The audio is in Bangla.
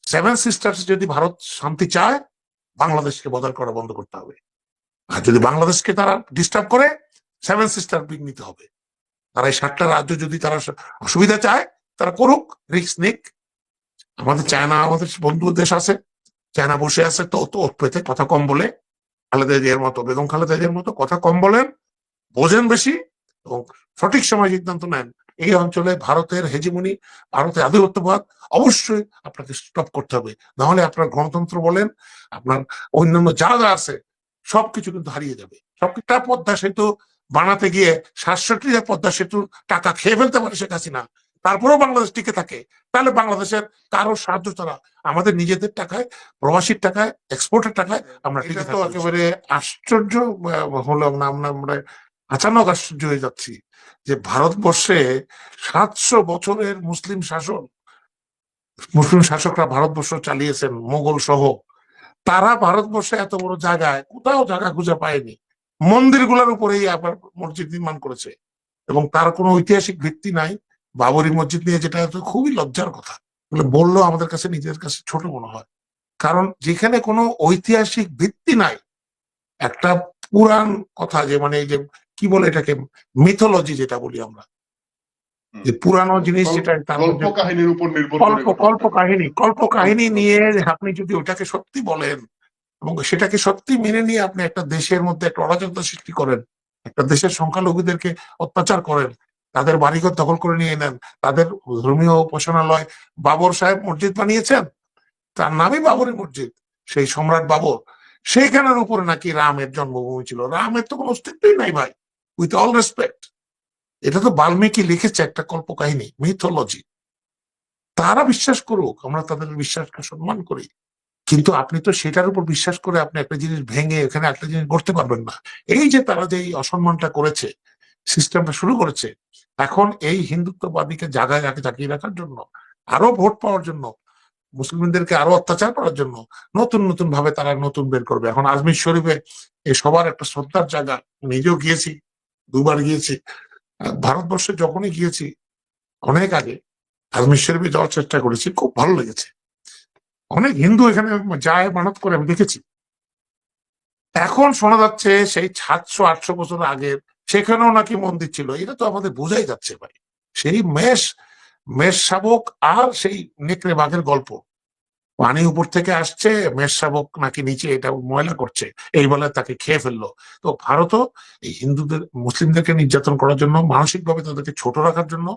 সেভেন সিস্টার্স যদি ভারত শান্তি চায়, বাংলাদেশকে বদল করা বন্ধ করতে হবে। আর যদি বাংলাদেশকে তারা ডিস্টার্ব করে, সেভেন সিস্টার নিতে হবে। তারা এই 7টা রাজ্য যদি তারা অসুবিধা চায়, তারা করুক, রিস্ক নিক। আমাদের চায়না, আমাদের বন্ধু দেশ আছে, চায়না বসে আছে, তো ওত পেতে কথা কম বলে, খালেদা জিয়ার মতো, বেগম খালেদা জিয়ার মতো কথা কম বলেন, বোঝেন বেশি এবং সঠিক সময় সিদ্ধান্ত নেন। এই অঞ্চলে ভারতের হেজিমনি, ভারতের আধিপত্যবাদ অবশ্যই আপনাকে স্টপ করতে হবে। নাহলে আপনার গণতন্ত্র বলেন, আপনার অন্যান্য যা যা আছে সবকিছু কিন্তু হারিয়ে যাবে। সবকিছু পদ্মা সেতু বানাতে গিয়ে 67 পদ্মা সেতু টাকা খেয়ে ফেলতে পারে শেখ হাসিনা, তারপরেও বাংলাদেশ টিকে থাকে। তাহলে বাংলাদেশের কারো সাহায্য ছাড়া আমাদের নিজেদের টাকায়, প্রবাসীর টাকায়, এক্সপোর্টের টাকায় আমরা টিকে থাকবো। একেবারে আশ্চর্য হলো, আমরা আচানক আশ্চর্য হয়ে যাচ্ছি যে ভারতবর্ষে 700 বছরের মুসলিম শাসকরা ভারতবর্ষ চালিয়েছেন, মোগল সহ। তারা ভারতবর্ষে এত বড় জায়গায় কোথাও জায়গা খুঁজে পায়নি, মন্দিরগুলোর উপরেই আবার মসজিদ নির্মাণ করেছে এবং তার কোনো ঐতিহাসিক ভিত্তি নাই। বাবরি মসজিদ নিয়ে, যেটা খুবই লজ্জার কথা, বললেও আমাদের কাছে নিজেদের কাছে ছোট মনে হয়। কারণ যেখানে কোনো ঐতিহাসিক ভিত্তি নাই, একটা পুরাণ কথা, যে মানে এই যে কি বলে এটাকে, মিথোলজি যেটা বলি আমরা, যে পুরানো জিনিস, যেটা কল্পকাহিনীর উপর নির্ভর করে, কল্পকাহিনী নিয়ে আপনি যদি ওটাকে সত্যি বলেন এবং সেটাকে সত্যি মেনে নিয়ে আপনি একটা দেশের মধ্যে একটা অরাজকতা সৃষ্টি করেন, একটা দেশের সংখ্যালঘুদেরকে অত্যাচার করেন, তাদের বাড়িঘর দখল করে নিয়ে নেন, তাদের ধর্মীয় উপাসনালয়, বাবর সাহেব মসজিদ বানিয়েছেন, তার নামই বাবরি মসজিদ, সেই সম্রাট বাবর, সেইখানের উপরে নাকি রামের জন্মভূমি ছিল। রামের তো কোনো অস্তিত্বই নাই ভাই, উইথ অল রেসপেক্ট। এটা তো বাল্মীকি লিখেছে একটা কল্পকাহিনী, মিথোলজি। তারা বিশ্বাস করুক, আমরা তাদের বিশ্বাসকে সম্মান করি, কিন্তু আপনি তো সেটার উপর বিশ্বাস করে আপনি একটা জিনিস ভেঙে এখানে একটা জিনিস গড়তে পারবেন না। এই যে তারা যে এই অসম্মানটা করেছে, সিস্টেমটা শুরু করেছে, এখন এই হিন্দুত্ববাদীকে জায়গায় জাগিয়ে রাখার জন্য, আরো ভোট পাওয়ার জন্য, মুসলিমদেরকে আরো অত্যাচার করার জন্য নতুন নতুন ভাবে তারা নতুন বের করবে। এখন আজমির শরীফে এই সবার একটা শ্রদ্ধার জায়গা, নিজেও গিয়েছি, 2বার গিয়েছি। ভারতবর্ষে যখনই গিয়েছি, অনেক আগে আজমির শরীফে যাওয়ার চেষ্টা করেছি, খুব ভালো লেগেছে। অনেক হিন্দু এখানে যায়, মানত করে, আমি দেখেছি। এখন শোনা যাচ্ছে সেই 700-800 বছর আগের সেখানেও নাকি মন্দির ছিল। এটা তো আমাদের বোঝাই যাচ্ছে ভাই, সেই মেষ শাবক আর সেই নেকড়ে বাঘের গল্প। পানি উপর থেকে আসছে, মেষ শাবক নাকি নিচে এটা ময়লা করছে, এই বলে তাকে খেয়ে ফেললো। তো ভারতও এই হিন্দুদের, মুসলিমদেরকে নির্যাতন করার জন্য, মানসিকভাবে তাদেরকে ছোট রাখার জন্য,